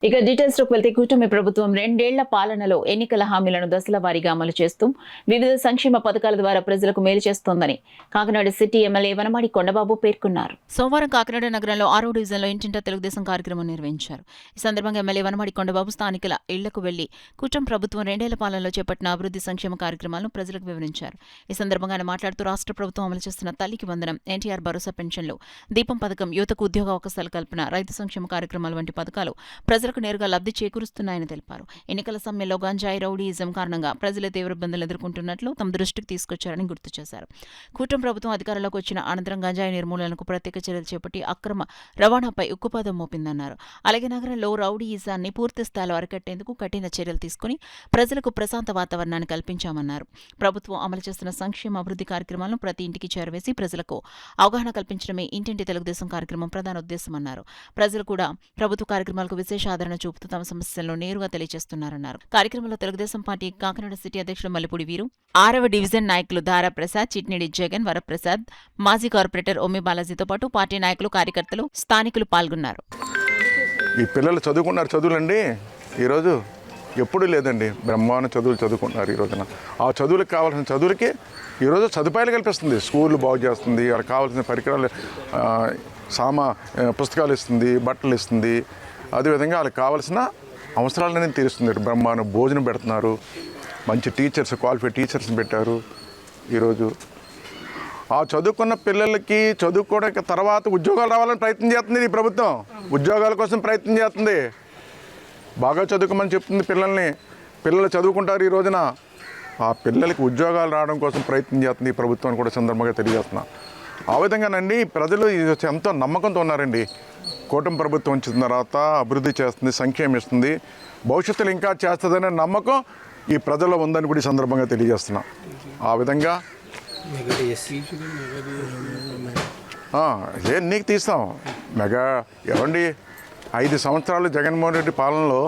ఇక డీటెయిల్స్ లోకి వెళ్తే కూటమి ప్రభుత్వం 2 ఏళ్ల పాలనలో ఎన్నికల హామీలను దశల వారీగా అమలు చేస్తూ వివిధ సంక్షేమ పథకాల ద్వారా ప్రజలకు మేలు చేస్తోందని కాకినాడ సిటీ ఎమ్మెల్యే వనమాడి కొండబాబు పేర్కొన్నారు. సోమవారం కాకినాడ నగరంలో 6వ డివిజన్లో ఇంటింటా తెలుగుదేశం కార్యక్రమం నిర్వహించారు. ఈ సందర్భంగా ఎమ్మెల్యే వనమాడి కొండబాబు స్థానికుల ఇళ్లకు వెళ్లి కూటమి ప్రభుత్వం 2 ఏళ్ల పాలనలో చేపట్టిన అభివృద్ధి సంక్షేమ కార్యక్రమాలను ప్రజలకు వివరించారు. ఈ సందర్భంగా ఆయన మాట్లాడుతూ రాష్ట్ర ప్రభుత్వం అమలు చేస్తున్న తల్లికి వందనం, ఎన్టీఆర్ భరోసా పెన్షన్లు, దీపం పథకం, యువతకు ఉద్యోగ అవకాశాలు కల్పన, రైతు సంక్షేమ కార్యక్రమాలు వంటి పథకాలు ప్రజలకు నేరుగా లబ్ధి చేకూరుస్తున్నాయని తెలిపారు. ఎన్నికల సమయంలో గంజాయి రౌడీయిజం కారణంగా ప్రజలు తీవ్ర ఇబ్బందులు ఎదుర్కొంటున్నట్లు తమ దృష్టికి తీసుకొచ్చారని గుర్తు చేశారు. కూటమి ప్రభుత్వం అధికారంలోకి వచ్చిన అనంతరం గంజాయి నిర్మూలనకు ప్రత్యేక చర్యలు చేపట్టి అక్రమ రవాణాపై ఉక్కుపాదం మోపిందన్నారు. అలాగే నగరంలో రౌడీయిజాన్ని పూర్తి స్థాయిలో అరికట్టేందుకు కఠిన చర్యలు తీసుకుని ప్రజలకు ప్రశాంత వాతావరణాన్ని కల్పించామన్నారు. ప్రభుత్వం అమలు చేస్తున్న సంక్షేమ అభివృద్ధి కార్యక్రమాలను ప్రతి ఇంటికి చేరవేసి ప్రజలకు అవగాహన కల్పించడమే ఇంటింటి తెలుగుదేశం కార్యక్రమం ప్రధాన ఉద్దేశమన్నారు. ప్రజలు కూడా ప్రభుత్వ కార్యక్రమాలకు విశేష ఆదరణ చూపుతూ తమ సమస్యలను నేరుగా తెలియజేస్తున్నారన్నారు. కార్యక్రమంలో తెలుగుదేశం పార్టీ కాకినాడ సిటీ అధ్యక్షుడు మల్లిపూడి వీరు, 6వ డివిజన్ నాయకులు దారా ప్రసాద్, చిట్నిడి జగన్, వరప్రసాద్, మాజీ కార్పొరేటర్ ఒమ్మి బాలాజీతో పాటు పార్టీ నాయకులు, కార్యకర్తలు, స్థానికులు పాల్గొన్నారు. ఈ పిల్లలు చదువుకున్నారు చదువులండి ఈరోజు ఎప్పుడూ లేదండి, బ్రహ్మాండ చదువులు చదువుకుంటున్నారు. ఈ రోజున ఆ చదువులకు కావాల్సిన చదువులకి ఈరోజు సదుపాయాలు కల్పిస్తుంది. స్కూళ్ళు బాగు చేస్తుంది, వాళ్ళకి కావాల్సిన పరికరాలు, పుస్తకాలు ఇస్తుంది, బట్టలు ఇస్తుంది. అదేవిధంగా వాళ్ళకి కావాల్సిన అవసరాలన్నీ తీరుస్తుంది. బ్రహ్మాండ భోజనం పెడుతున్నారు, మంచి టీచర్స్, క్వాలిఫైడ్ టీచర్స్ని పెట్టారు. ఈరోజు ఆ చదువుకున్న పిల్లలకి చదువుకోవడానికి తర్వాత ఉద్యోగాలు రావాలని ప్రయత్నం చేస్తుంది ఈ ప్రభుత్వం. ఉద్యోగాల కోసం ప్రయత్నం చేస్తుంది. బాగా చదువుకోమని చెప్తుంది పిల్లల్ని. పిల్లలు చదువుకుంటారు ఈ రోజున. ఆ పిల్లలకి ఉద్యోగాలు రావడం కోసం ప్రయత్నం చేస్తుంది ఈ ప్రభుత్వం కూడా సందర్భంగా తెలియజేస్తున్నా. ఆ విధంగానండి ప్రజలు ఎంతో నమ్మకంతో ఉన్నారండి. కూటమి ప్రభుత్వం వచ్చిన తర్వాత అభివృద్ధి చేస్తుంది, సంక్షేమం ఇస్తుంది, భవిష్యత్తులో ఇంకా చేస్తుందనే నమ్మకం ఈ ప్రజల్లో ఉందని కూడా ఈ సందర్భంగా తెలియజేస్తున్నాం. ఆ విధంగా నీకు తీస్తాం మెగా ఏమండి 5 సంవత్సరాలు జగన్మోహన్ రెడ్డి పాలనలో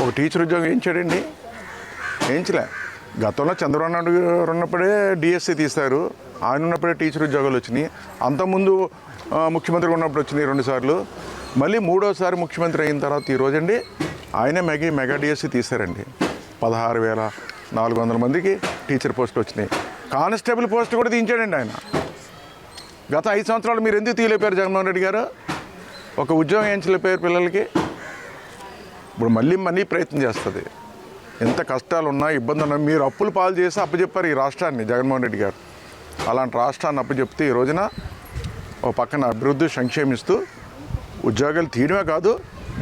ఒక టీచర్ ఉద్యోగం వేయించాడండి, వేయించలే. గతంలో చంద్రబాబు నాయుడు గారు ఉన్నప్పుడే డిఎస్సి తీశారు, ఆయన ఉన్నప్పుడే టీచర్ ఉద్యోగాలు వచ్చినాయి. అంతకుముందు ముఖ్యమంత్రి ఉన్నప్పుడు వచ్చినాయి 2 సార్లు. మళ్ళీ 3వసారి ముఖ్యమంత్రి అయిన తర్వాత ఈరోజండి ఆయనే మెగా డిఎస్సి తీశారండి. 16,400 మందికి టీచర్ పోస్టులు వచ్చినాయి. కానిస్టేబుల్ పోస్ట్ కూడా తీయించాడండి ఆయన. గత 5 సంవత్సరాలు మీరు ఎందుకు తీయలేపారు జగన్మోహన్ రెడ్డి గారు? ఒక ఉద్యోగం వేయించలేపారు పిల్లలకి. ఇప్పుడు మళ్ళీ ప్రయత్నం చేస్తుంది. ఎంత కష్టాలు ఉన్నా, ఇబ్బంది ఉన్నా, మీరు అప్పులు పాలు చేసి అప్పచెప్పారు ఈ రాష్ట్రాన్ని జగన్మోహన్ రెడ్డి గారు. అలాంటి రాష్ట్రాన్ని అప్పచెప్తే ఈ రోజున ఒక పక్కన అభివృద్ధి సంక్షేమిస్తూ ఉద్యోగాలు తీయడమే కాదు,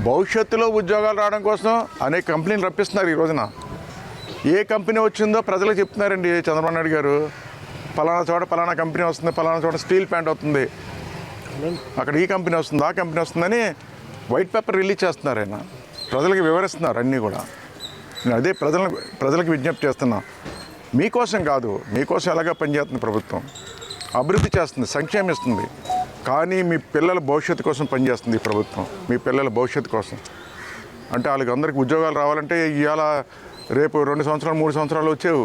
భవిష్యత్తులో ఉద్యోగాలు రావడం కోసం అనేక కంపెనీలు రప్పిస్తున్నారు. ఈ రోజున ఏ కంపెనీ వచ్చిందో ప్రజలకు చెప్తున్నారండి చంద్రబాబు నాయుడు గారు. పలానా చోట పలానా కంపెనీ వస్తుంది, పలానా చోట స్టీల్ ప్లాంట్ అవుతుంది, అక్కడ ఈ కంపెనీ వస్తుంది, ఆ కంపెనీ వస్తుందని వైట్ పేపర్ రిలీజ్ చేస్తున్నారు. ఆయన ప్రజలకు వివరిస్తున్నారు అన్నీ కూడా. నేను అదే ప్రజలకు విజ్ఞప్తి చేస్తున్నా, మీకోసం కాదు, మీకోసం ఎలాగా పనిచేస్తుంది ప్రభుత్వం. అభివృద్ధి చేస్తుంది, సంక్షేమిస్తుంది, కానీ మీ పిల్లల భవిష్యత్తు కోసం పనిచేస్తుంది ఈ ప్రభుత్వం. మీ పిల్లల భవిష్యత్తు కోసం అంటే వాళ్ళకి అందరికీ ఉద్యోగాలు రావాలంటే ఇవాళ రేపు 2 సంవత్సరాలు 3 సంవత్సరాలు వచ్చేవు,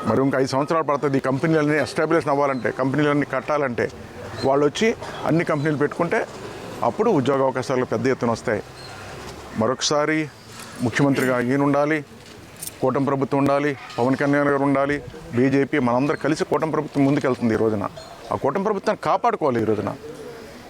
మరి ఇంకా 5 సంవత్సరాలు పడుతుంది. ఈ కంపెనీలన్నీ ఎస్టాబ్లిష్ అవ్వాలంటే, కంపెనీలన్నీ కట్టాలంటే, వాళ్ళు వచ్చి అన్ని కంపెనీలు పెట్టుకుంటే అప్పుడు ఉద్యోగ అవకాశాలు పెద్ద ఎత్తున వస్తాయి. మరొకసారి ముఖ్యమంత్రిగా ఈయన ఉండాలి, కూటమి ప్రభుత్వం ఉండాలి, పవన్ కళ్యాణ్ గారు ఉండాలి, బీజేపీ, మనందరూ కలిసి కూటమి ప్రభుత్వం ముందుకెళ్తుంది. ఈ రోజున ఆ కూటమి ప్రభుత్వాన్ని కాపాడుకోవాలి ఈ రోజున.